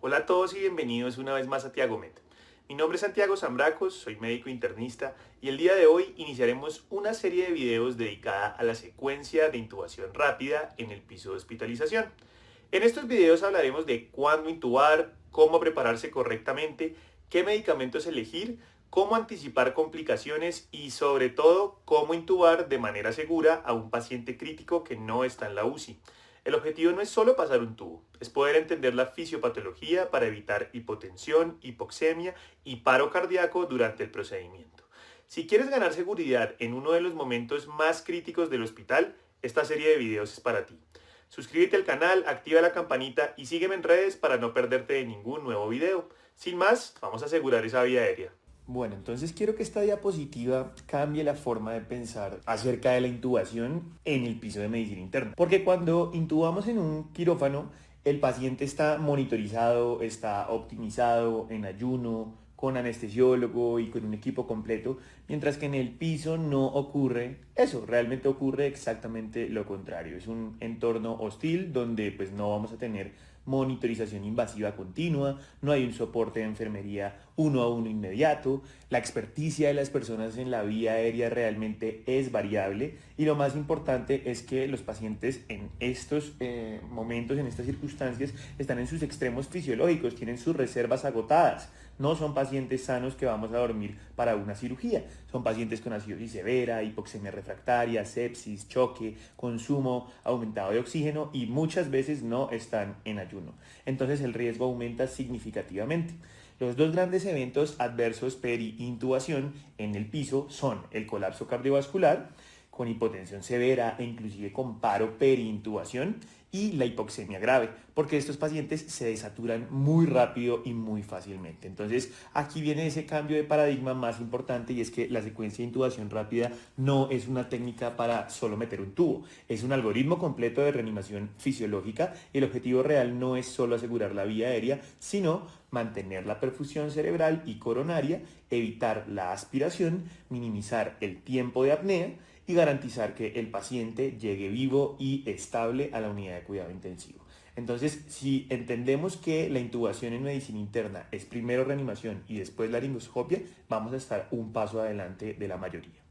Hola a todos y bienvenidos una vez más a Tiagomed. Mi nombre es Santiago Zambracos, soy médico internista y el día de hoy iniciaremos una serie de videos dedicada a la secuencia de intubación rápida en el piso de hospitalización. En estos videos hablaremos de cuándo intubar, cómo prepararse correctamente, qué medicamentos elegir, cómo anticipar complicaciones y sobre todo cómo intubar de manera segura a un paciente crítico que no está en la UCI. El objetivo no es solo pasar un tubo, es poder entender la fisiopatología para evitar hipotensión, hipoxemia y paro cardíaco durante el procedimiento. Si quieres ganar seguridad en uno de los momentos más críticos del hospital, esta serie de videos es para ti. Suscríbete al canal, activa la campanita y sígueme en redes para no perderte de ningún nuevo video. Sin más, vamos a asegurar esa vía aérea. Bueno, entonces quiero que esta diapositiva cambie la forma de pensar acerca de la intubación en el piso de medicina interna. Porque cuando intubamos en un quirófano, el paciente está monitorizado, está optimizado en ayuno, con anestesiólogo y con un equipo completo, mientras que en el piso no ocurre eso, realmente ocurre exactamente lo contrario. Es un entorno hostil donde pues no vamos a tener monitorización invasiva continua, no hay un soporte de enfermería uno a uno inmediato, la experticia de las personas en la vía aérea realmente es variable y lo más importante es que los pacientes en estos momentos, en estas circunstancias, están en sus extremos fisiológicos, tienen sus reservas agotadas. No son pacientes sanos que vamos a dormir para una cirugía. Son pacientes con acidosis severa, hipoxemia refractaria, sepsis, choque, consumo aumentado de oxígeno y muchas veces no están en ayuno. Entonces el riesgo aumenta significativamente. Los dos grandes eventos adversos peri-intubación en el piso son el colapso cardiovascular con hipotensión severa e inclusive con paro peri-intubación y la hipoxemia grave, porque estos pacientes se desaturan muy rápido y muy fácilmente. Entonces, aquí viene ese cambio de paradigma más importante y es que la secuencia de intubación rápida no es una técnica para solo meter un tubo, es un algoritmo completo de reanimación fisiológica y el objetivo real no es solo asegurar la vía aérea, sino mantener la perfusión cerebral y coronaria, evitar la aspiración, minimizar el tiempo de apnea y garantizar que el paciente llegue vivo y estable a la unidad de cuidado intensivo. Entonces, si entendemos que la intubación en medicina interna es primero reanimación y después laringoscopia, vamos a estar un paso adelante de la mayoría.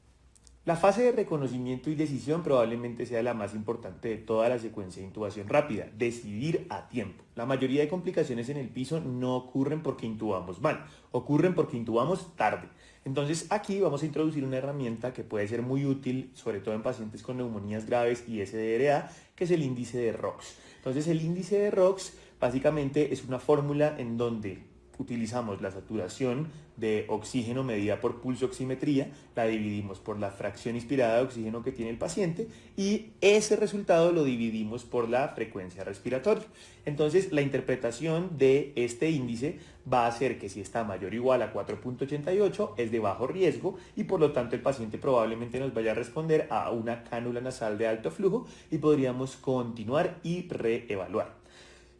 La fase de reconocimiento y decisión probablemente sea la más importante de toda la secuencia de intubación rápida, decidir a tiempo. La mayoría de complicaciones en el piso no ocurren porque intubamos mal, ocurren porque intubamos tarde. Entonces aquí vamos a introducir una herramienta que puede ser muy útil, sobre todo en pacientes con neumonías graves y SDRA, que es el índice de ROX. Entonces el índice de ROX básicamente es una fórmula en donde utilizamos la saturación de oxígeno medida por pulsoximetría, la dividimos por la fracción inspirada de oxígeno que tiene el paciente y ese resultado lo dividimos por la frecuencia respiratoria. Entonces la interpretación de este índice va a ser que si está mayor o igual a 4.88 es de bajo riesgo y por lo tanto el paciente probablemente nos vaya a responder a una cánula nasal de alto flujo y podríamos continuar y reevaluar.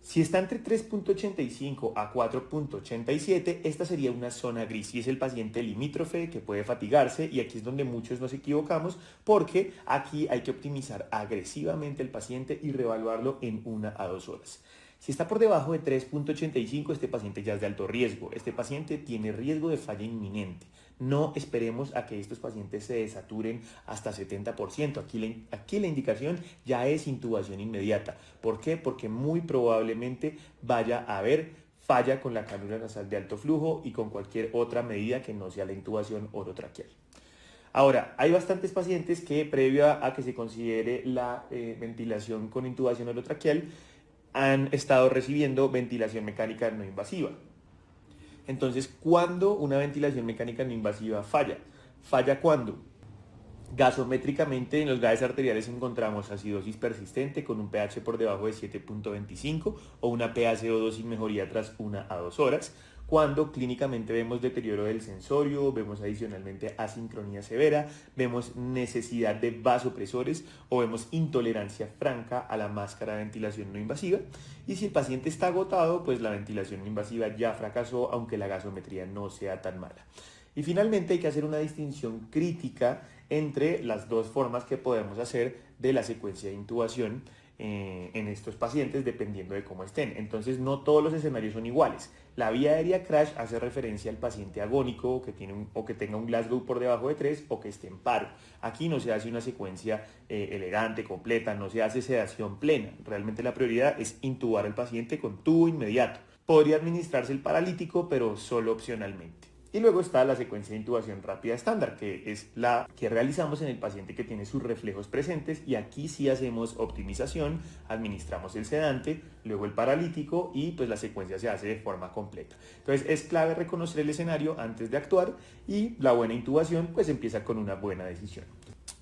Si está entre 3.85 a 4.87, esta sería una zona gris y es el paciente limítrofe que puede fatigarse y aquí es donde muchos nos equivocamos porque aquí hay que optimizar agresivamente el paciente y reevaluarlo en 1 a 2 horas. Si está por debajo de 3.85, este paciente ya es de alto riesgo. Este paciente tiene riesgo de falla inminente. No esperemos a que estos pacientes se desaturen hasta 70%. Aquí la indicación ya es intubación inmediata. ¿Por qué? Porque muy probablemente vaya a haber falla con la cánula nasal de alto flujo y con cualquier otra medida que no sea la intubación orotraqueal. Ahora, hay bastantes pacientes que previo a que se considere la ventilación con intubación orotraqueal han estado recibiendo ventilación mecánica no invasiva. Entonces, ¿cuándo una ventilación mecánica no invasiva falla? ¿Falla cuándo? Gasométricamente en los gases arteriales encontramos acidosis persistente con un pH por debajo de 7.25 o una PaCO2 sin mejoría tras 1 a 2 horas. Cuando clínicamente vemos deterioro del sensorio, vemos adicionalmente asincronía severa, vemos necesidad de vasopresores o vemos intolerancia franca a la máscara de ventilación no invasiva. Y si el paciente está agotado, pues la ventilación no invasiva ya fracasó, aunque la gasometría no sea tan mala. Y finalmente hay que hacer una distinción crítica entre las dos formas que podemos hacer de la secuencia de intubación en estos pacientes dependiendo de cómo estén. Entonces no todos los escenarios son iguales. La vía aérea crash hace referencia al paciente agónico o que tenga un Glasgow por debajo de 3 o que esté en paro. Aquí no se hace una secuencia elegante, completa, no se hace sedación plena. Realmente la prioridad es intubar al paciente con tubo inmediato. Podría administrarse el paralítico, pero solo opcionalmente. Y luego está la secuencia de intubación rápida estándar, que es la que realizamos en el paciente que tiene sus reflejos presentes, y aquí sí hacemos optimización, administramos el sedante, luego el paralítico y pues la secuencia se hace de forma completa. Entonces es clave reconocer el escenario antes de actuar y la buena intubación pues empieza con una buena decisión.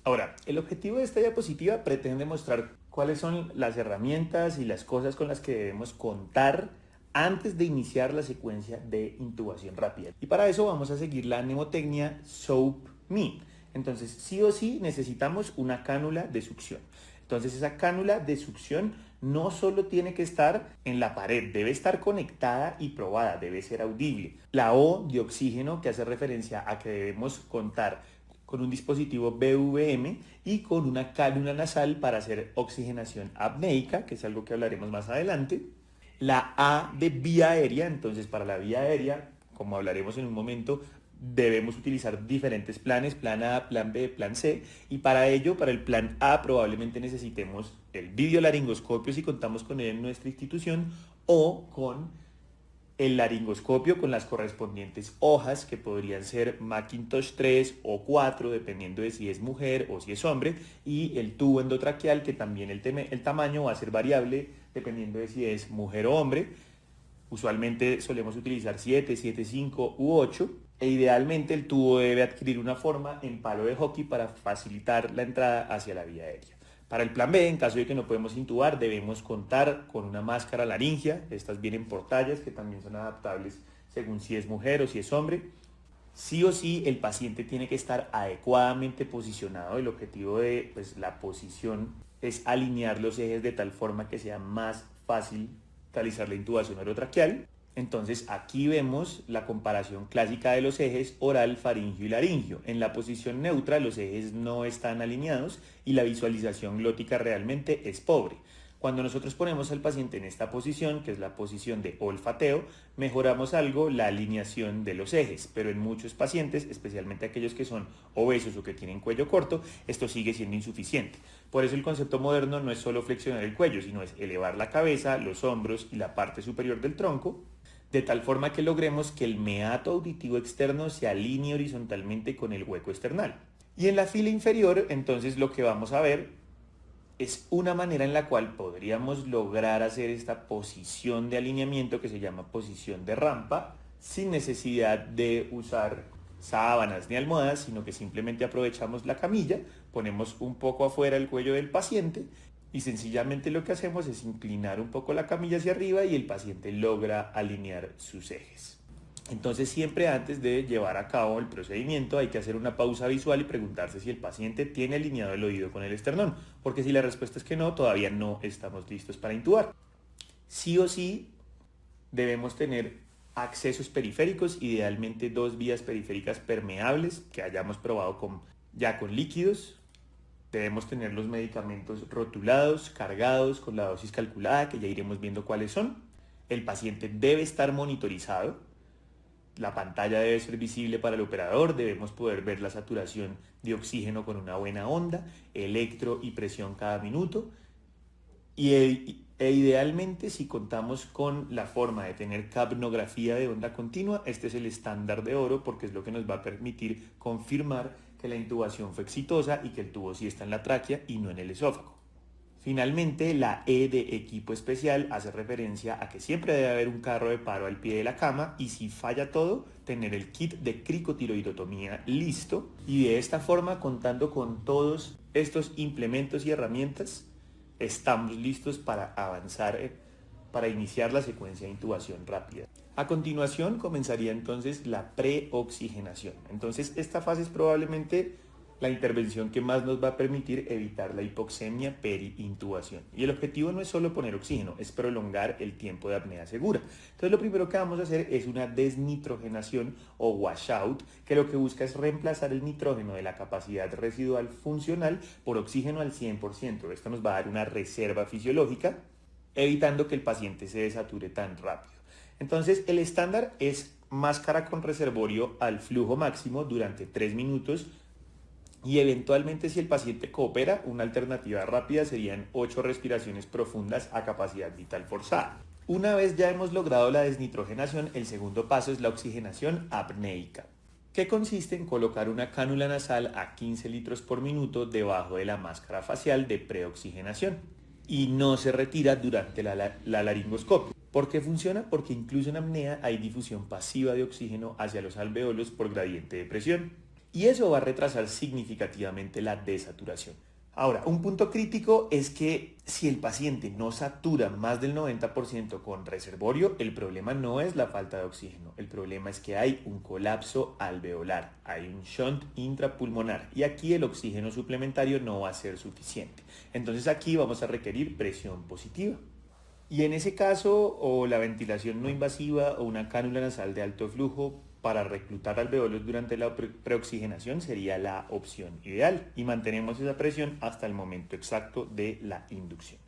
Ahora, el objetivo de esta diapositiva pretende mostrar cuáles son las herramientas y las cosas con las que debemos contar antes de iniciar la secuencia de intubación rápida. Y para eso vamos a seguir la mnemotecnia SOAP-ME. Entonces, sí o sí necesitamos una cánula de succión. Entonces, esa cánula de succión no solo tiene que estar en la pared, debe estar conectada y probada, debe ser audible. La O de oxígeno, que hace referencia a que debemos contar con un dispositivo BVM y con una cánula nasal para hacer oxigenación apneica, que es algo que hablaremos más adelante. La A de vía aérea, entonces para la vía aérea, como hablaremos en un momento, debemos utilizar diferentes planes, plan A, plan B, plan C, y para ello, para el plan A probablemente necesitemos el videolaringoscopio si contamos con él en nuestra institución, o con el laringoscopio con las correspondientes hojas que podrían ser Macintosh 3 o 4 dependiendo de si es mujer o si es hombre, y el tubo endotraqueal que también el tamaño va a ser variable dependiendo de si es mujer o hombre. Usualmente solemos utilizar 7, 7,5 u 8 e idealmente el tubo debe adquirir una forma en palo de hockey para facilitar la entrada hacia la vía aérea. Para el plan B, en caso de que no podemos intubar, debemos contar con una máscara laringia. Estas vienen por tallas que también son adaptables según si es mujer o si es hombre. Sí o sí, el paciente tiene que estar adecuadamente posicionado. El objetivo de la posición es alinear los ejes de tal forma que sea más fácil realizar la intubación orotraqueal. Entonces aquí vemos la comparación clásica de los ejes oral, faringio y laringio. En la posición neutra los ejes no están alineados y la visualización glótica realmente es pobre. Cuando nosotros ponemos al paciente en esta posición, que es la posición de olfateo, mejoramos algo la alineación de los ejes, pero en muchos pacientes, especialmente aquellos que son obesos o que tienen cuello corto, esto sigue siendo insuficiente. Por eso el concepto moderno no es solo flexionar el cuello, sino es elevar la cabeza, los hombros y la parte superior del tronco, de tal forma que logremos que el meato auditivo externo se alinee horizontalmente con el hueco esternal. Y en la fila inferior, entonces lo que vamos a ver es una manera en la cual podríamos lograr hacer esta posición de alineamiento que se llama posición de rampa, sin necesidad de usar sábanas ni almohadas, sino que simplemente aprovechamos la camilla, ponemos un poco afuera el cuello del paciente y sencillamente lo que hacemos es inclinar un poco la camilla hacia arriba y el paciente logra alinear sus ejes. Entonces siempre antes de llevar a cabo el procedimiento hay que hacer una pausa visual y preguntarse si el paciente tiene alineado el oído con el esternón, porque si la respuesta es que no, todavía no estamos listos para intubar. Sí o sí debemos tener accesos periféricos, idealmente 2 vías periféricas permeables que hayamos probado ya con líquidos. Debemos tener los medicamentos rotulados, cargados, con la dosis calculada, que ya iremos viendo cuáles son. El paciente debe estar monitorizado. La pantalla debe ser visible para el operador, debemos poder ver la saturación de oxígeno con una buena onda, electro y presión cada minuto. E idealmente, si contamos con la forma de tener capnografía de onda continua, este es el estándar de oro porque es lo que nos va a permitir confirmar que la intubación fue exitosa y que el tubo sí está en la tráquea y no en el esófago. Finalmente, la E de equipo especial hace referencia a que siempre debe haber un carro de paro al pie de la cama y si falla todo, tener el kit de cricotiroidotomía listo y de esta forma, contando con todos estos implementos y herramientas, estamos listos para avanzar, para iniciar la secuencia de intubación rápida. A continuación comenzaría entonces la preoxigenación. Entonces esta fase es probablemente la intervención que más nos va a permitir evitar la hipoxemia peri-intubación. Y el objetivo no es solo poner oxígeno, es prolongar el tiempo de apnea segura. Entonces lo primero que vamos a hacer es una desnitrogenación o washout, que lo que busca es reemplazar el nitrógeno de la capacidad residual funcional por oxígeno al 100%. Esto nos va a dar una reserva fisiológica, evitando que el paciente se desature tan rápido. Entonces el estándar es máscara con reservorio al flujo máximo durante 3 minutos y eventualmente, si el paciente coopera, una alternativa rápida serían 8 respiraciones profundas a capacidad vital forzada. Una vez ya hemos logrado la desnitrogenación, el segundo paso es la oxigenación apneica, que consiste en colocar una cánula nasal a 15 litros por minuto debajo de la máscara facial de preoxigenación y no se retira durante la laringoscopia. ¿Por qué funciona? Porque incluso en apnea hay difusión pasiva de oxígeno hacia los alveolos por gradiente de presión. Y eso va a retrasar significativamente la desaturación. Ahora, un punto crítico es que si el paciente no satura más del 90% con reservorio, el problema no es la falta de oxígeno, el problema es que hay un colapso alveolar, hay un shunt intrapulmonar y aquí el oxígeno suplementario no va a ser suficiente. Entonces aquí vamos a requerir presión positiva. Y en ese caso, o la ventilación no invasiva o una cánula nasal de alto flujo para reclutar alveolos durante la preoxigenación sería la opción ideal y mantenemos esa presión hasta el momento exacto de la inducción.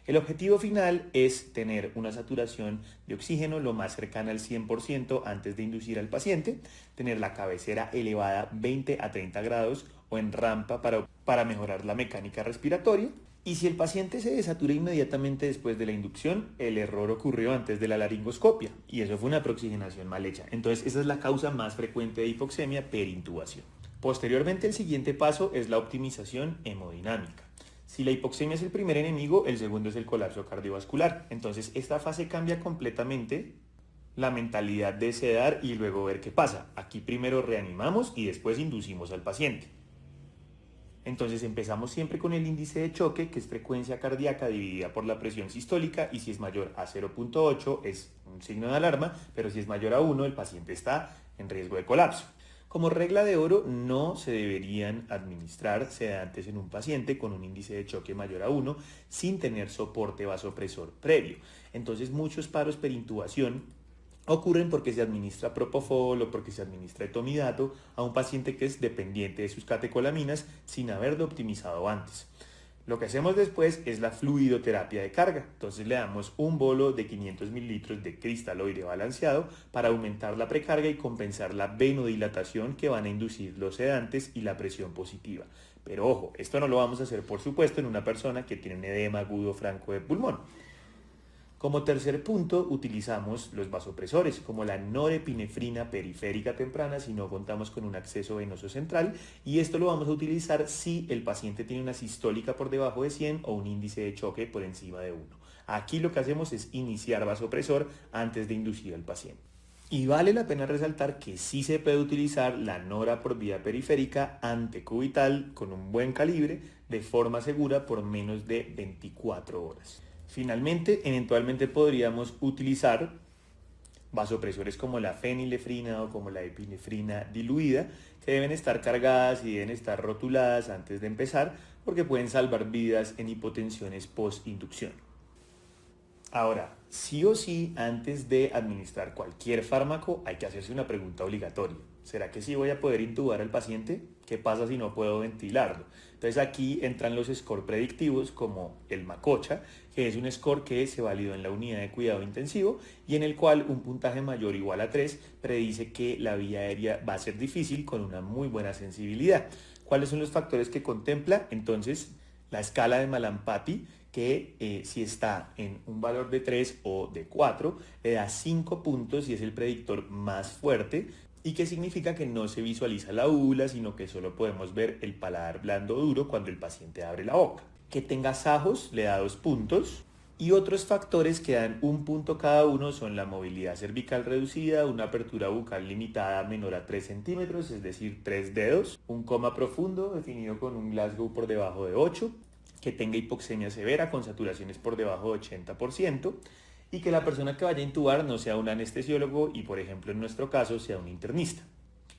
El objetivo final es tener una saturación de oxígeno lo más cercana al 100% antes de inducir al paciente, tener la cabecera elevada 20 a 30 grados o en rampa para mejorar la mecánica respiratoria. Y si el paciente se desatura inmediatamente después de la inducción, el error ocurrió antes de la laringoscopia y eso fue una preoxigenación mal hecha. Entonces esa es la causa más frecuente de hipoxemia perintubación. Posteriormente el siguiente paso es la optimización hemodinámica. Si la hipoxemia es el primer enemigo, el segundo es el colapso cardiovascular. Entonces esta fase cambia completamente la mentalidad de sedar y luego ver qué pasa. Aquí primero reanimamos y después inducimos al paciente. Entonces empezamos siempre con el índice de choque, que es frecuencia cardíaca dividida por la presión sistólica, y si es mayor a 0.8 es un signo de alarma, pero si es mayor a 1 el paciente está en riesgo de colapso. Como regla de oro, no se deberían administrar sedantes en un paciente con un índice de choque mayor a 1 sin tener soporte vasopresor previo. Entonces muchos paros perintubación ocurren porque se administra propofol o porque se administra etomidato a un paciente que es dependiente de sus catecolaminas sin haberlo optimizado antes. Lo que hacemos después es la fluidoterapia de carga. Entonces le damos un bolo de 500 mililitros de cristaloide balanceado para aumentar la precarga y compensar la venodilatación que van a inducir los sedantes y la presión positiva. Pero ojo, esto no lo vamos a hacer por supuesto en una persona que tiene un edema agudo franco de pulmón. Como tercer punto, utilizamos los vasopresores, como la norepinefrina periférica temprana si no contamos con un acceso venoso central, y esto lo vamos a utilizar si el paciente tiene una sistólica por debajo de 100 o un índice de choque por encima de 1. Aquí lo que hacemos es iniciar vasopresor antes de inducir al paciente. Y vale la pena resaltar que sí se puede utilizar la nora por vía periférica antecubital con un buen calibre de forma segura por menos de 24 horas. Finalmente, eventualmente podríamos utilizar vasopresores como la fenilefrina o como la epinefrina diluida, que deben estar cargadas y deben estar rotuladas antes de empezar, porque pueden salvar vidas en hipotensiones post-inducción. Ahora, sí o sí, antes de administrar cualquier fármaco, hay que hacerse una pregunta obligatoria. ¿Será que sí voy a poder intubar al paciente? ¿Qué pasa si no puedo ventilarlo? Entonces aquí entran los scores predictivos como el MACOCHA, que es un score que se validó en la unidad de cuidado intensivo y en el cual un puntaje mayor o igual a 3 predice que la vía aérea va a ser difícil con una muy buena sensibilidad. ¿Cuáles son los factores que contempla? Entonces, la escala de Mallampati, que si está en un valor de 3 o de 4, le da 5 puntos y es el predictor más fuerte. ¿Y qué significa? Que no se visualiza la úvula, sino que solo podemos ver el paladar blando duro cuando el paciente abre la boca. Que tenga sajos le da 2 puntos. Y otros factores que dan 1 punto cada uno son la movilidad cervical reducida, una apertura bucal limitada menor a 3 centímetros, es decir, 3 dedos, un coma profundo definido con un Glasgow por debajo de 8, que tenga hipoxemia severa con saturaciones por debajo de 80%, y que la persona que vaya a intubar no sea un anestesiólogo y, por ejemplo, en nuestro caso, sea un internista.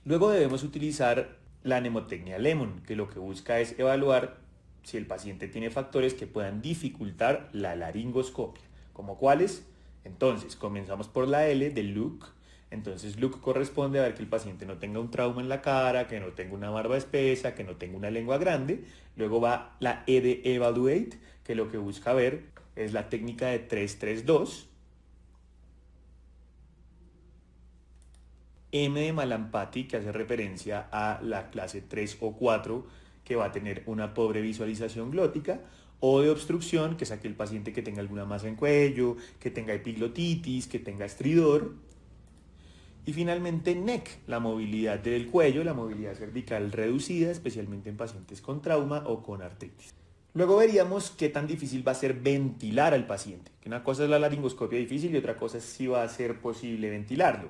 Luego debemos utilizar la mnemotecnia Lemon, que lo que busca es evaluar si el paciente tiene factores que puedan dificultar la laringoscopia. ¿Como cuáles? Entonces, comenzamos por la L de look. Entonces, look corresponde a ver que el paciente no tenga un trauma en la cara, que no tenga una barba espesa, que no tenga una lengua grande. Luego va la E de evaluate, que lo que busca ver es la técnica de 3-3-2. M de Malampati, que hace referencia a la clase 3 o 4, que va a tener una pobre visualización glótica. O de obstrucción, que es aquel paciente que tenga alguna masa en cuello, que tenga epiglotitis, que tenga estridor. Y finalmente NEC, la movilidad del cuello, la movilidad cervical reducida, especialmente en pacientes con trauma o con artritis. Luego veríamos qué tan difícil va a ser ventilar al paciente. Que una cosa es la laringoscopia difícil y otra cosa es si va a ser posible ventilarlo.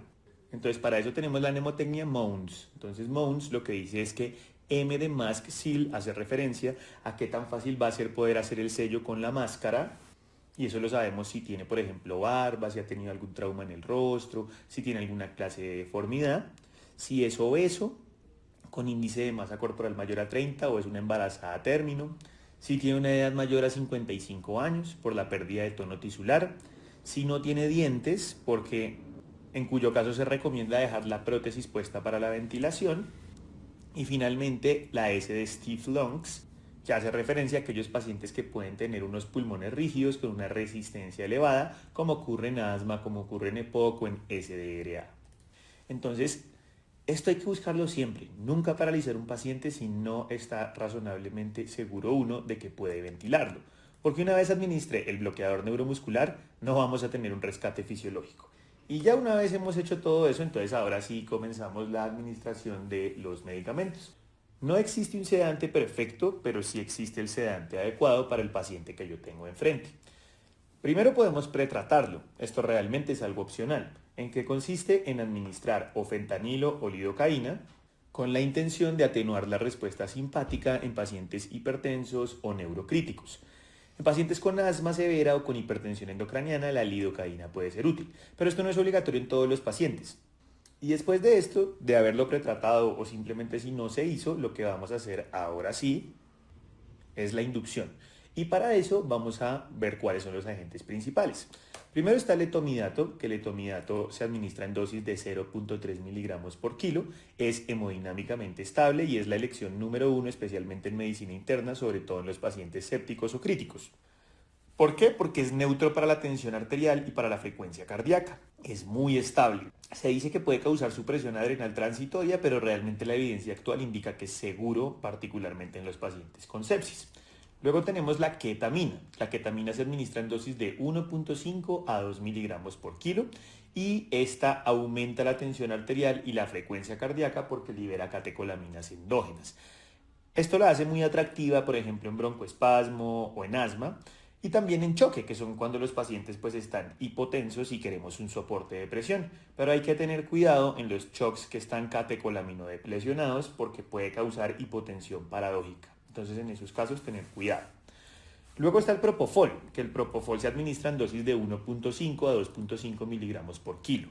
Entonces para eso tenemos la mnemotecnia MOUNS. Entonces MOUNS lo que dice es que M de Mask Seal hace referencia a qué tan fácil va a ser poder hacer el sello con la máscara. Y eso lo sabemos si tiene, por ejemplo, barba, si ha tenido algún trauma en el rostro, si tiene alguna clase de deformidad, si es obeso, con índice de masa corporal mayor a 30 o es una embarazada a término, si tiene una edad mayor a 55 años por la pérdida de tono tisular, si no tiene dientes, porque en cuyo caso se recomienda dejar la prótesis puesta para la ventilación, y finalmente la S de Stiff Lungs, que hace referencia a aquellos pacientes que pueden tener unos pulmones rígidos con una resistencia elevada, como ocurre en asma, como ocurre en EPOC o en SDRA. Entonces, esto hay que buscarlo siempre, nunca paralizar un paciente si no está razonablemente seguro uno de que puede ventilarlo, porque una vez administre el bloqueador neuromuscular, no vamos a tener un rescate fisiológico. Y ya una vez hemos hecho todo eso, entonces ahora sí comenzamos la administración de los medicamentos. No existe un sedante perfecto, pero sí existe el sedante adecuado para el paciente que yo tengo enfrente. Primero podemos pretratarlo, esto realmente es algo opcional, en que consiste en administrar o fentanilo o lidocaína con la intención de atenuar la respuesta simpática en pacientes hipertensos o neurocríticos. En pacientes con asma severa o con hipertensión endocraniana, la lidocaína puede ser útil, pero esto no es obligatorio en todos los pacientes. Y después de esto, de haberlo pretratado o simplemente si no se hizo, lo que vamos a hacer ahora sí es la inducción. Y para eso vamos a ver cuáles son los agentes principales. Primero está el etomidato, que el etomidato se administra en dosis de 0.3 miligramos por kilo, es hemodinámicamente estable y es la elección número 1, especialmente en medicina interna, sobre todo en los pacientes sépticos o críticos. ¿Por qué? Porque es neutro para la tensión arterial y para la frecuencia cardíaca. Es muy estable. Se dice que puede causar supresión adrenal transitoria, pero realmente la evidencia actual indica que es seguro, particularmente en los pacientes con sepsis. Luego tenemos la ketamina. La ketamina se administra en dosis de 1.5 a 2 miligramos por kilo y esta aumenta la tensión arterial y la frecuencia cardíaca porque libera catecolaminas endógenas. Esto la hace muy atractiva, por ejemplo, en broncoespasmo o en asma, y también en choque, que son cuando los pacientes pues están hipotensos y queremos un soporte de presión. Pero hay que tener cuidado en los shocks que están catecolaminodepresionados porque puede causar hipotensión paradójica. Entonces en esos casos tener cuidado. Luego está el propofol, que el propofol se administra en dosis de 1.5 a 2.5 miligramos por kilo.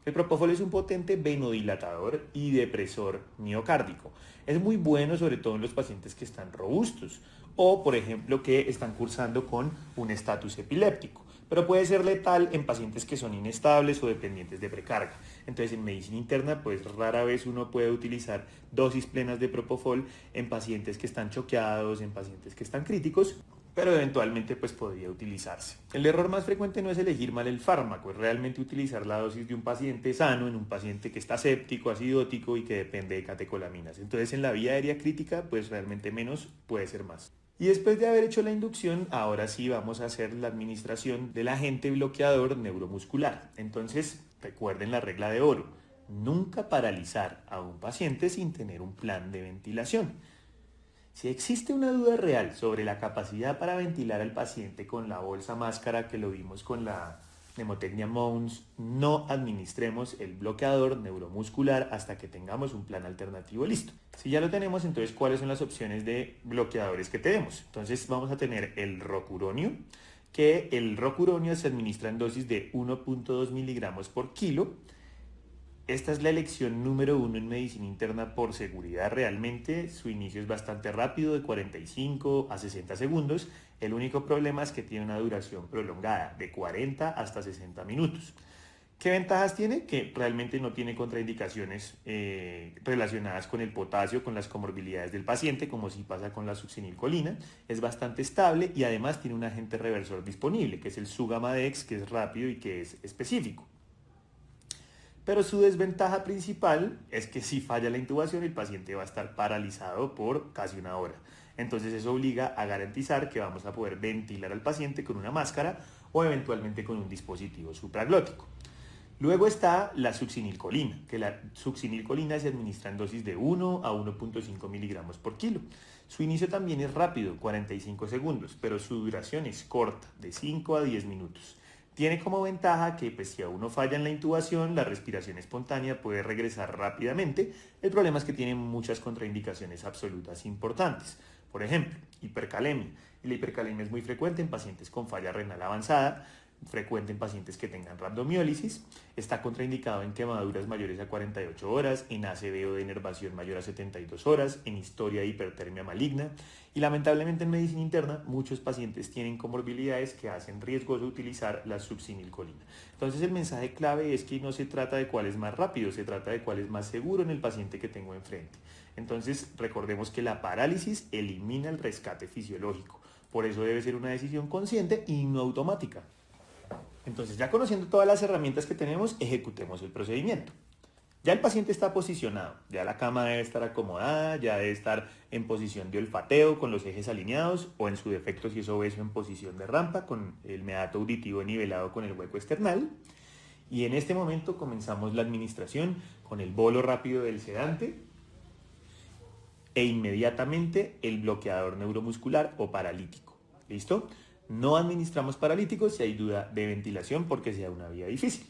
El propofol es un potente venodilatador y depresor miocárdico. Es muy bueno sobre todo en los pacientes que están robustos o, por ejemplo, que están cursando con un estatus epiléptico, pero puede ser letal en pacientes que son inestables o dependientes de precarga. Entonces, en medicina interna, pues rara vez uno puede utilizar dosis plenas de propofol en pacientes que están choqueados, en pacientes que están críticos, pero eventualmente pues podría utilizarse. El error más frecuente no es elegir mal el fármaco, es realmente utilizar la dosis de un paciente sano en un paciente que está séptico, acidótico y que depende de catecolaminas. Entonces en la vía aérea crítica pues realmente menos puede ser más. Y después de haber hecho la inducción, ahora sí vamos a hacer la administración del agente bloqueador neuromuscular. Entonces recuerden la regla de oro, nunca paralizar a un paciente sin tener un plan de ventilación. Si existe una duda real sobre la capacidad para ventilar al paciente con la bolsa máscara que lo vimos con la mnemotecnia MOUNS, no administremos el bloqueador neuromuscular hasta que tengamos un plan alternativo listo. Si ya lo tenemos, entonces ¿cuáles son las opciones de bloqueadores que tenemos? Entonces vamos a tener el rocuronio, que el rocuronio se administra en dosis de 1.2 miligramos por kilo Esta es la elección número 1 en medicina interna por seguridad realmente. Su inicio es bastante rápido, de 45 a 60 segundos. El único problema es que tiene una duración prolongada, de 40 hasta 60 minutos. ¿Qué ventajas tiene? Que realmente no tiene contraindicaciones relacionadas con el potasio, con las comorbilidades del paciente, como sí pasa con la succinilcolina. Es bastante estable y además tiene un agente reversor disponible, que es el Sugamadex, que es rápido y que es específico. Pero su desventaja principal es que si falla la intubación, el paciente va a estar paralizado por casi una hora. Entonces eso obliga a garantizar que vamos a poder ventilar al paciente con una máscara o eventualmente con un dispositivo supraglótico. Luego está la succinilcolina, que la succinilcolina se administra en dosis de 1 a 1.5 miligramos por kilo. Su inicio también es rápido, 45 segundos, pero su duración es corta, de 5 a 10 minutos. Tiene como ventaja que pues, si a uno falla en la intubación, la respiración espontánea puede regresar rápidamente. El problema es que tiene muchas contraindicaciones absolutas importantes. Por ejemplo, hipercalemia. Y la hipercalemia es muy frecuente en pacientes con falla renal avanzada, frecuente en pacientes que tengan rhabdomiólisis, está contraindicado en quemaduras mayores a 48 horas, en ACV o de inervación mayor a 72 horas, en historia de hipertermia maligna y lamentablemente en medicina interna muchos pacientes tienen comorbilidades que hacen riesgoso utilizar la succinilcolina. Entonces el mensaje clave es que no se trata de cuál es más rápido, se trata de cuál es más seguro en el paciente que tengo enfrente. Entonces recordemos que la parálisis elimina el rescate fisiológico, por eso debe ser una decisión consciente y no automática. Entonces, ya conociendo todas las herramientas que tenemos, ejecutemos el procedimiento. Ya el paciente está posicionado, ya la cama debe estar acomodada, ya debe estar en posición de olfateo con los ejes alineados o en su defecto si es obeso en posición de rampa con el meato auditivo nivelado con el hueco esternal. Y en este momento comenzamos la administración con el bolo rápido del sedante e inmediatamente el bloqueador neuromuscular o paralítico. ¿Listo? No administramos paralíticos si hay duda de ventilación porque sea una vía difícil.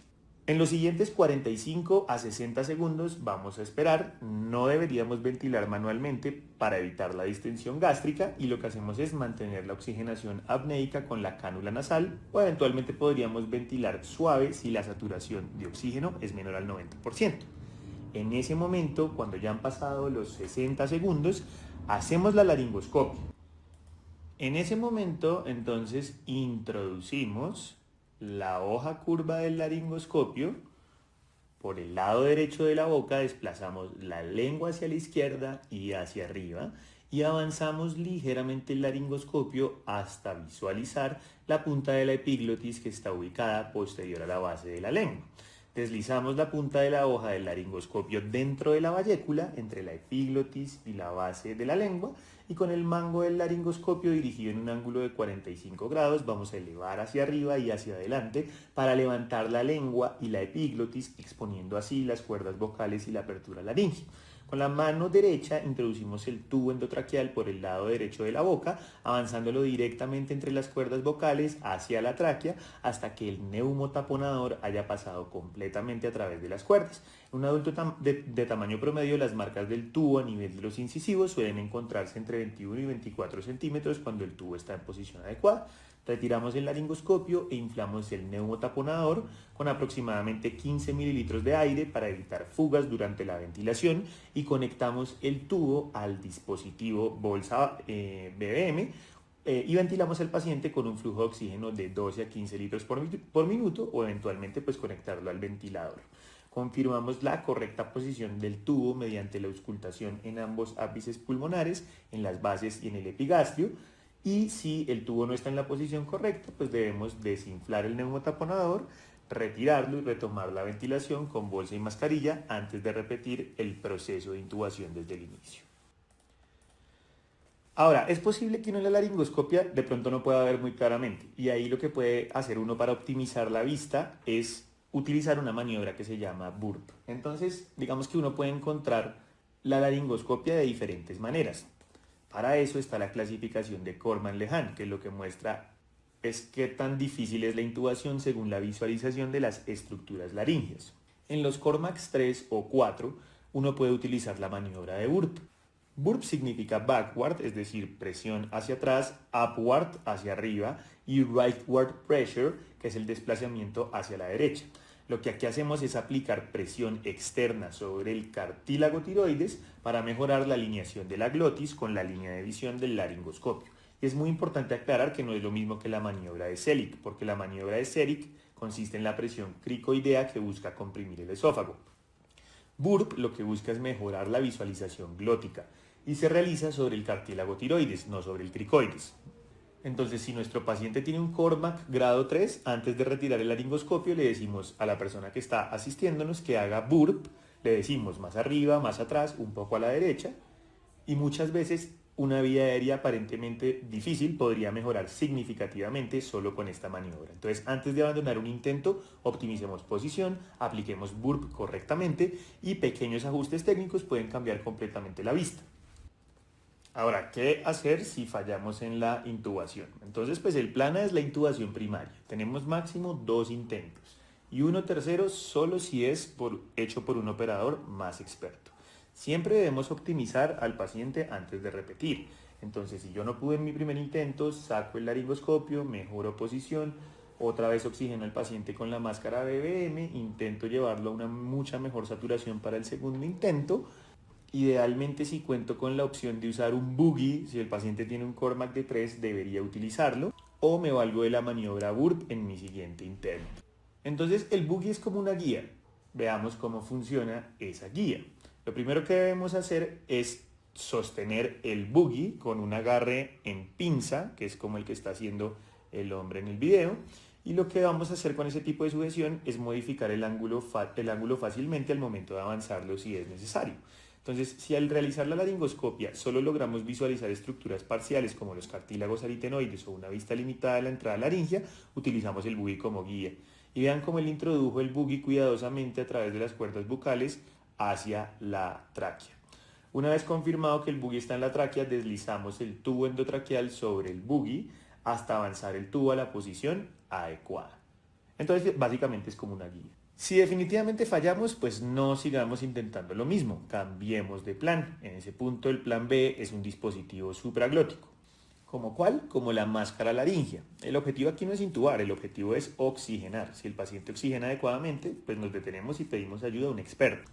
En los siguientes 45 a 60 segundos vamos a esperar, no deberíamos ventilar manualmente para evitar la distensión gástrica y lo que hacemos es mantener la oxigenación apneica con la cánula nasal o eventualmente podríamos ventilar suave si la saturación de oxígeno es menor al 90%. En ese momento, cuando ya han pasado los 60 segundos, hacemos la laringoscopia. En ese momento, entonces, introducimos la hoja curva del laringoscopio. Por el lado derecho de la boca desplazamos la lengua hacia la izquierda y hacia arriba y avanzamos ligeramente el laringoscopio hasta visualizar la punta de la epiglotis que está ubicada posterior a la base de la lengua. Deslizamos la punta de la hoja del laringoscopio dentro de la vallécula, entre la epiglotis y la base de la lengua, y con el mango del laringoscopio dirigido en un ángulo de 45 grados vamos a elevar hacia arriba y hacia adelante para levantar la lengua y la epiglotis, exponiendo así las cuerdas vocales y la apertura laringea. Con la mano derecha introducimos el tubo endotraqueal por el lado derecho de la boca, avanzándolo directamente entre las cuerdas vocales hacia la tráquea hasta que el neumotaponador haya pasado completamente a través de las cuerdas. En un adulto de tamaño promedio, las marcas del tubo a nivel de los incisivos suelen encontrarse entre 21 y 24 centímetros cuando el tubo está en posición adecuada. Retiramos el laringoscopio e inflamos el neumotaponador con aproximadamente 15 mililitros de aire para evitar fugas durante la ventilación y conectamos el tubo al dispositivo bolsa BBM y ventilamos al paciente con un flujo de oxígeno de 12 a 15 litros por minuto o eventualmente pues conectarlo al ventilador. Confirmamos la correcta posición del tubo mediante la auscultación en ambos ápices pulmonares, en las bases y en el epigastrio. Y si el tubo no está en la posición correcta, pues debemos desinflar el neumotaponador, retirarlo y retomar la ventilación con bolsa y mascarilla antes de repetir el proceso de intubación desde el inicio. Ahora, es posible que uno en la laringoscopia de pronto no pueda ver muy claramente y ahí lo que puede hacer uno para optimizar la vista es utilizar una maniobra que se llama burp. Entonces, digamos que uno puede encontrar la laringoscopia de diferentes maneras. Para eso está la clasificación de Corman-Lehan, que lo que muestra es qué tan difícil es la intubación según la visualización de las estructuras laríngeas. En los Cormax 3 o 4, uno puede utilizar la maniobra de burp. Burp significa backward, es decir, presión hacia atrás, upward, hacia arriba, y rightward pressure, que es el desplazamiento hacia la derecha. Lo que aquí hacemos es aplicar presión externa sobre el cartílago tiroides para mejorar la alineación de la glotis con la línea de visión del laringoscopio. Y es muy importante aclarar que no es lo mismo que la maniobra de Selig, porque la maniobra de Selig consiste en la presión cricoidea que busca comprimir el esófago. Burp lo que busca es mejorar la visualización glótica y se realiza sobre el cartílago tiroides, no sobre el cricoides. Entonces, si nuestro paciente tiene un Cormack grado 3, antes de retirar el laringoscopio le decimos a la persona que está asistiéndonos que haga burp, le decimos más arriba, más atrás, un poco a la derecha, y muchas veces una vía aérea aparentemente difícil podría mejorar significativamente solo con esta maniobra. Entonces, antes de abandonar un intento, optimicemos posición, apliquemos burp correctamente y pequeños ajustes técnicos pueden cambiar completamente la vista. Ahora, ¿qué hacer si fallamos en la intubación? Entonces, pues el plan A es la intubación primaria. Tenemos máximo 2 intentos y uno tercero solo si es hecho por un operador más experto. Siempre debemos optimizar al paciente antes de repetir. Entonces, si yo no pude en mi primer intento, saco el laringoscopio, mejoro posición, otra vez oxigeno al paciente con la máscara BBM, intento llevarlo a una mucha mejor saturación para el segundo intento. Idealmente, si cuento con la opción de usar un boogie, si el paciente tiene un Cormack de 3, debería utilizarlo, o me valgo de la maniobra burp en mi siguiente intento. Entonces, el boogie es como una guía. Veamos cómo funciona esa guía. Lo primero que debemos hacer es sostener el boogie con un agarre en pinza, que es como el que está haciendo el hombre en el video. Y lo que vamos a hacer con ese tipo de sujeción es modificar el ángulo fácilmente al momento de avanzarlo si es necesario. Entonces, si al realizar la laringoscopia solo logramos visualizar estructuras parciales como los cartílagos aritenoides o una vista limitada de la entrada laringea, utilizamos el boogie como guía. Y vean cómo él introdujo el boogie cuidadosamente a través de las cuerdas bucales hacia la tráquea. Una vez confirmado que el boogie está en la tráquea, deslizamos el tubo endotraqueal sobre el boogie hasta avanzar el tubo a la posición adecuada. Entonces, básicamente es como una guía. Si definitivamente fallamos, pues no sigamos intentando lo mismo, cambiemos de plan. En ese punto el plan B es un dispositivo supraglótico. ¿Como cuál? Como la máscara laringea. El objetivo aquí no es intubar, el objetivo es oxigenar. Si el paciente oxigena adecuadamente, pues nos detenemos y pedimos ayuda a un experto.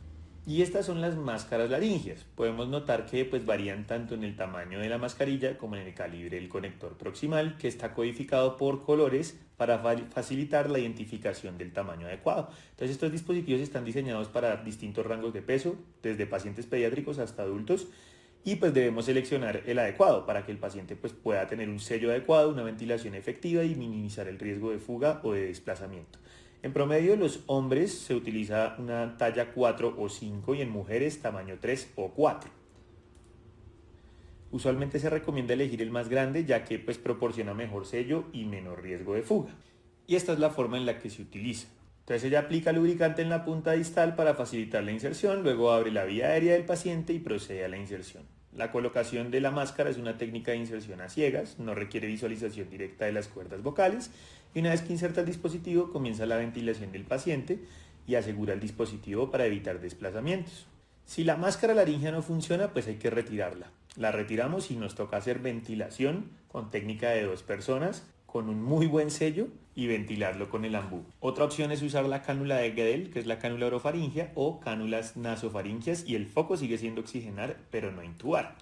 Y estas son las máscaras laringeas. Podemos notar que pues varían tanto en el tamaño de la mascarilla como en el calibre del conector proximal, que está codificado por colores para facilitar la identificación del tamaño adecuado. Entonces estos dispositivos están diseñados para distintos rangos de peso, desde pacientes pediátricos hasta adultos, y pues debemos seleccionar el adecuado para que el paciente pues pueda tener un sello adecuado, una ventilación efectiva y minimizar el riesgo de fuga o de desplazamiento. En promedio, los hombres se utiliza una talla 4 o 5 y en mujeres tamaño 3 o 4. Usualmente se recomienda elegir el más grande ya que pues proporciona mejor sello y menor riesgo de fuga. Y esta es la forma en la que se utiliza. Entonces ella aplica lubricante en la punta distal para facilitar la inserción, luego abre la vía aérea del paciente y procede a la inserción. La colocación de la máscara es una técnica de inserción a ciegas, no requiere visualización directa de las cuerdas vocales y una vez que inserta el dispositivo comienza la ventilación del paciente y asegura el dispositivo para evitar desplazamientos. Si la máscara laringea no funciona, pues hay que retirarla. La retiramos y nos toca hacer ventilación con técnica de 2 personas, con un muy buen sello y ventilarlo con el ambú. Otra opción es usar la cánula de Guedel, que es la cánula orofaringea, o cánulas nasofaringeas y el foco sigue siendo oxigenar, pero no intubar.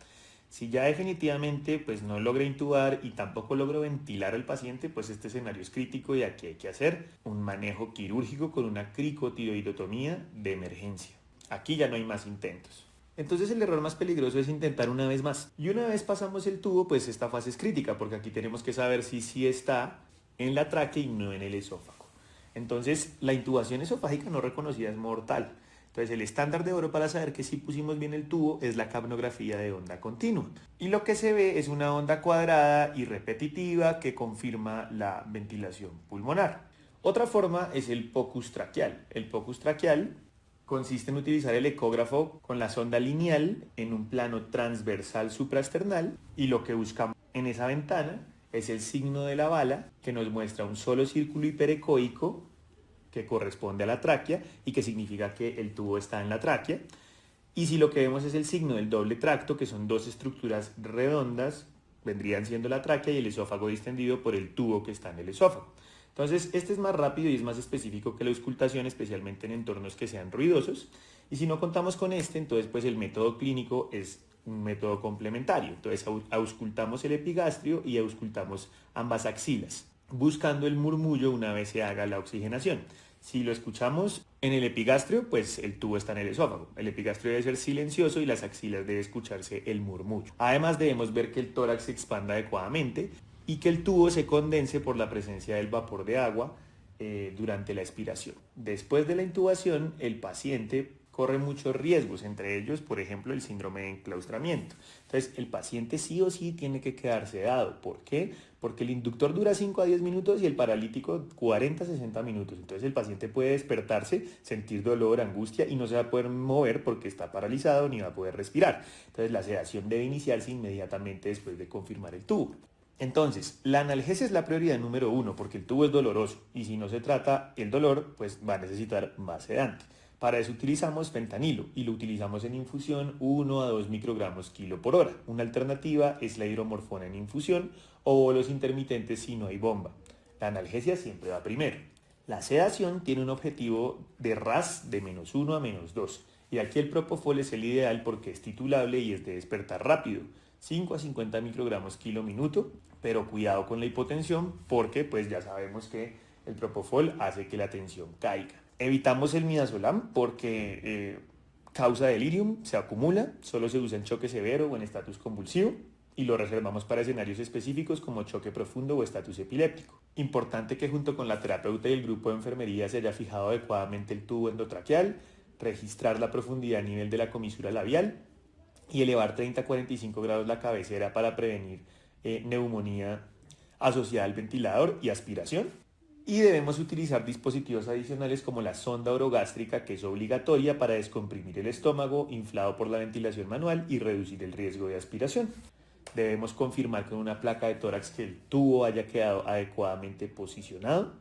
Si ya definitivamente pues no logro intubar y tampoco logro ventilar al paciente, pues este escenario es crítico y aquí hay que hacer un manejo quirúrgico con una cricotiroidotomía de emergencia. Aquí ya no hay más intentos. Entonces el error más peligroso es intentar una vez más. Y una vez pasamos el tubo, pues esta fase es crítica, porque aquí tenemos que saber si sí está en la tráquea y no en el esófago. Entonces la intubación esofágica no reconocida es mortal. Entonces el estándar de oro para saber que sí pusimos bien el tubo es la capnografía de onda continua. Y lo que se ve es una onda cuadrada y repetitiva que confirma la ventilación pulmonar. Otra forma es el POCUS traqueal. El POCUS traqueal consiste en utilizar el ecógrafo con la sonda lineal en un plano transversal supraesternal y lo que buscamos en esa ventana es el signo de la bala que nos muestra un solo círculo hiperecoico que corresponde a la tráquea y que significa que el tubo está en la tráquea. Y si lo que vemos es el signo del doble tracto, que son 2 estructuras redondas, vendrían siendo la tráquea y el esófago distendido por el tubo que está en el esófago. Entonces, este es más rápido y es más específico que la auscultación, especialmente en entornos que sean ruidosos. Y si no contamos con este, entonces pues el método clínico es un método complementario. Entonces auscultamos el epigastrio y auscultamos ambas axilas, buscando el murmullo una vez se haga la oxigenación. Si lo escuchamos en el epigastrio, pues el tubo está en el esófago. El epigastrio debe ser silencioso y las axilas debe escucharse el murmullo. Además debemos ver que el tórax se expanda adecuadamente y que el tubo se condense por la presencia del vapor de agua durante la expiración. Después de la intubación, el paciente corre muchos riesgos, entre ellos, por ejemplo, el síndrome de enclaustramiento. Entonces, el paciente sí o sí tiene que quedar sedado. ¿Por qué? Porque el inductor dura 5 a 10 minutos y el paralítico 40 a 60 minutos. Entonces, el paciente puede despertarse, sentir dolor, angustia y no se va a poder mover porque está paralizado ni va a poder respirar. Entonces, la sedación debe iniciarse inmediatamente después de confirmar el tubo. Entonces, la analgesia es la prioridad número 1 porque el tubo es doloroso y si no se trata el dolor, pues va a necesitar más sedante. Para eso utilizamos fentanilo y lo utilizamos en infusión 1 a 2 microgramos kilo por hora. Una alternativa es la hidromorfona en infusión o bolos intermitentes si no hay bomba. La analgesia siempre va primero. La sedación tiene un objetivo de RAS de -1 a -2 y aquí el propofol es el ideal porque es titulable y es de despertar rápido, 5 a 50 microgramos kilo minuto, pero cuidado con la hipotensión porque pues ya sabemos que el propofol hace que la tensión caiga. Evitamos el midazolam porque causa delirium, se acumula, solo se usa en choque severo o en estatus convulsivo y lo reservamos para escenarios específicos como choque profundo o estatus epiléptico. Importante que junto con la terapeuta y el grupo de enfermería se haya fijado adecuadamente el tubo endotraqueal, registrar la profundidad a nivel de la comisura labial y elevar 30 a 45 grados la cabecera para prevenir neumonía asociada al ventilador y aspiración. Y debemos utilizar dispositivos adicionales como la sonda orogástrica, que es obligatoria para descomprimir el estómago inflado por la ventilación manual y reducir el riesgo de aspiración. Debemos confirmar con una placa de tórax que el tubo haya quedado adecuadamente posicionado.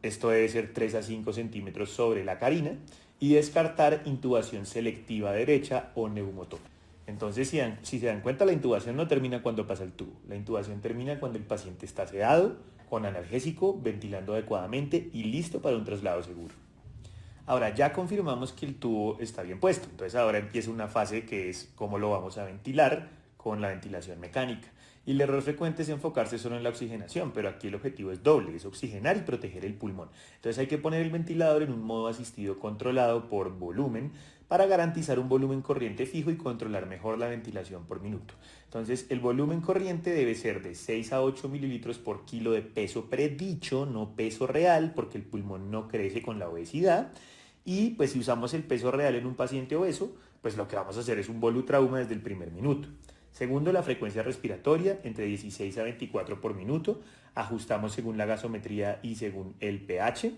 Esto debe ser 3 a 5 centímetros sobre la carina y descartar intubación selectiva derecha o neumotópica. Entonces, si se dan cuenta, la intubación no termina cuando pasa el tubo. La intubación termina cuando el paciente está sedado, con analgésico, ventilando adecuadamente y listo para un traslado seguro. Ahora ya confirmamos que el tubo está bien puesto. Entonces ahora empieza una fase que es cómo lo vamos a ventilar con la ventilación mecánica. Y el error frecuente es enfocarse solo en la oxigenación, pero aquí el objetivo es doble, es oxigenar y proteger el pulmón. Entonces hay que poner el ventilador en un modo asistido controlado por volumen para garantizar un volumen corriente fijo y controlar mejor la ventilación por minuto. Entonces el volumen corriente debe ser de 6 a 8 mililitros por kilo de peso predicho, no peso real, porque el pulmón no crece con la obesidad. Y pues si usamos el peso real en un paciente obeso, pues lo que vamos a hacer es un volutrauma desde el primer minuto. Segundo, la frecuencia respiratoria, entre 16 a 24 por minuto. Ajustamos según la gasometría y según el pH.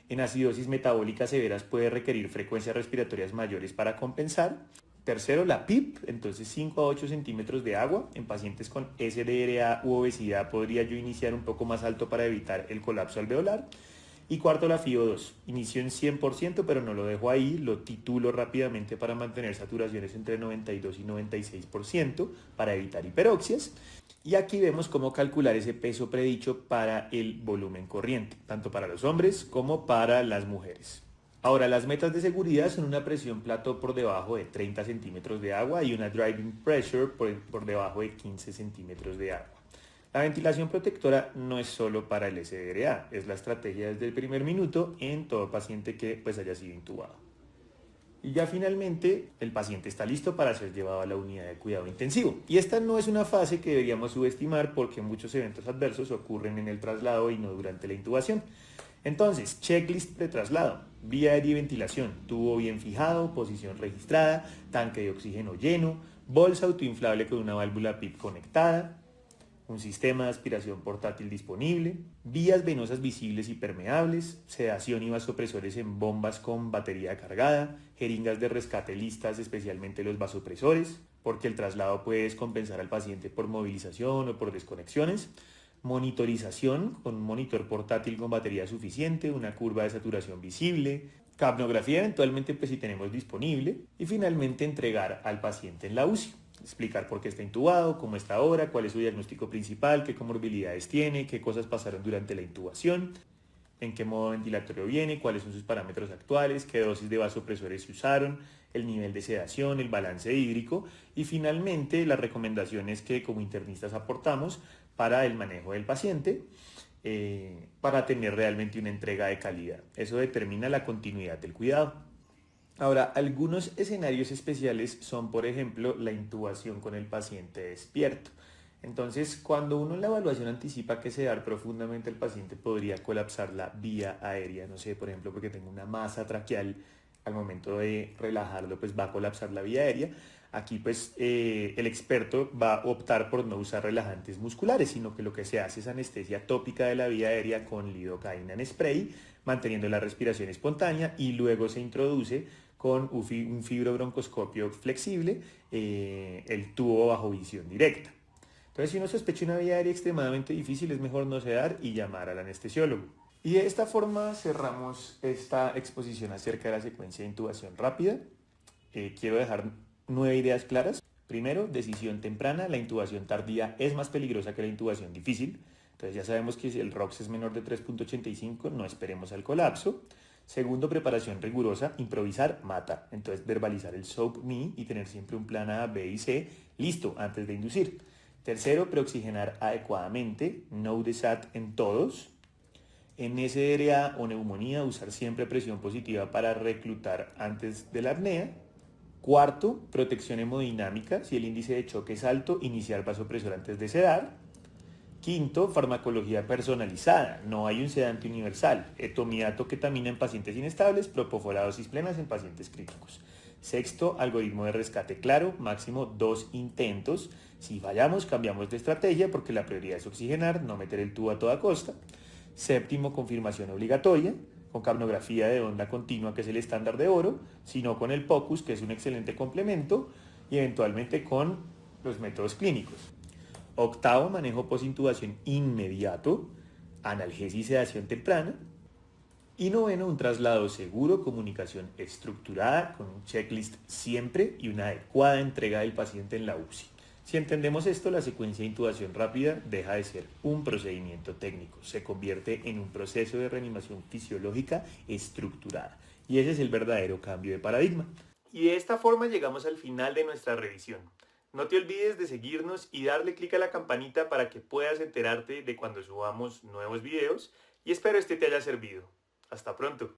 En acidosis metabólica severas puede requerir frecuencias respiratorias mayores para compensar. Tercero, la PIP, entonces 5 a 8 centímetros de agua. En pacientes con SDRA u obesidad podría yo iniciar un poco más alto para evitar el colapso alveolar. Y cuarto, la FiO2. Inicio en 100%, pero no lo dejo ahí, lo titulo rápidamente para mantener saturaciones entre 92 y 96% para evitar hiperoxias. Y aquí vemos cómo calcular ese peso predicho para el volumen corriente, tanto para los hombres como para las mujeres. Ahora, las metas de seguridad son una presión plató por debajo de 30 centímetros de agua y una driving pressure por debajo de 15 centímetros de agua. La ventilación protectora no es solo para el SDRA, es la estrategia desde el primer minuto en todo paciente que haya sido intubado. Y ya finalmente el paciente está listo para ser llevado a la unidad de cuidado intensivo. Y esta no es una fase que deberíamos subestimar porque muchos eventos adversos ocurren en el traslado y no durante la intubación. Entonces, checklist pretraslado, vía aérea y ventilación, tubo bien fijado, posición registrada, tanque de oxígeno lleno, bolsa autoinflable con una válvula PIP conectada, un sistema de aspiración portátil disponible, vías venosas visibles y permeables, sedación y vasopresores en bombas con batería cargada, jeringas de rescate listas, especialmente los vasopresores, porque el traslado puede descompensar al paciente por movilización o por desconexiones, monitorización con un monitor portátil con batería suficiente, una curva de saturación visible, capnografía eventualmente pues si tenemos disponible, y finalmente entregar al paciente en la UCI. Explicar por qué está intubado, cómo está ahora, cuál es su diagnóstico principal, qué comorbilidades tiene, qué cosas pasaron durante la intubación. en qué modo ventilatorio viene, cuáles son sus parámetros actuales, qué dosis de vasopresores se usaron, el nivel de sedación, el balance hídrico y finalmente las recomendaciones que como internistas aportamos para el manejo del paciente para tener realmente una entrega de calidad. Eso determina la continuidad del cuidado. Ahora, algunos escenarios especiales son, por ejemplo, la intubación con el paciente despierto. Entonces, cuando uno en la evaluación anticipa que sedar profundamente el paciente podría colapsar la vía aérea, no sé, por ejemplo, porque tengo una masa traqueal, al momento de relajarlo, pues va a colapsar la vía aérea. Aquí, pues, el experto va a optar por no usar relajantes musculares, sino que lo que se hace es anestesia tópica de la vía aérea con lidocaína en spray, manteniendo la respiración espontánea y luego se introduce con un fibrobroncoscopio flexible, el tubo bajo visión directa. Entonces, si uno sospecha una vía aérea extremadamente difícil, es mejor no sedar y llamar al anestesiólogo. Y de esta forma cerramos esta exposición acerca de la secuencia de intubación rápida. Quiero dejar 9 ideas claras. Primero, decisión temprana. La intubación tardía es más peligrosa que la intubación difícil. Entonces ya sabemos que si el ROX es menor de 3.85, no esperemos al colapso. Segundo, preparación rigurosa. Improvisar mata. Entonces verbalizar el SOAP ME y tener siempre un plan A, B y C listo antes de inducir. Tercero, preoxigenar adecuadamente. No desat en todos. En SDRA o neumonía, usar siempre presión positiva para reclutar antes de la apnea. Cuarto, protección hemodinámica. Si el índice de choque es alto, iniciar vasopresor antes de sedar. Quinto, farmacología personalizada. No hay un sedante universal. Etomidato, ketamina en pacientes inestables, propofol a dosis plenas en pacientes críticos. Sexto, algoritmo de rescate claro, máximo 2 intentos. Si fallamos, cambiamos de estrategia porque la prioridad es oxigenar, no meter el tubo a toda costa. Séptimo, confirmación obligatoria, con capnografía de onda continua, que es el estándar de oro, sino con el POCUS, que es un excelente complemento, y eventualmente con los métodos clínicos. Octavo, manejo postintubación inmediato, analgesia y sedación temprana. Y noveno, un traslado seguro, comunicación estructurada, con un checklist siempre y una adecuada entrega del paciente en la UCI. Si entendemos esto, la secuencia de intubación rápida deja de ser un procedimiento técnico, se convierte en un proceso de reanimación fisiológica estructurada. Y ese es el verdadero cambio de paradigma. Y de esta forma llegamos al final de nuestra revisión. No te olvides de seguirnos y darle clic a la campanita para que puedas enterarte de cuando subamos nuevos videos y espero este te haya servido. Hasta pronto.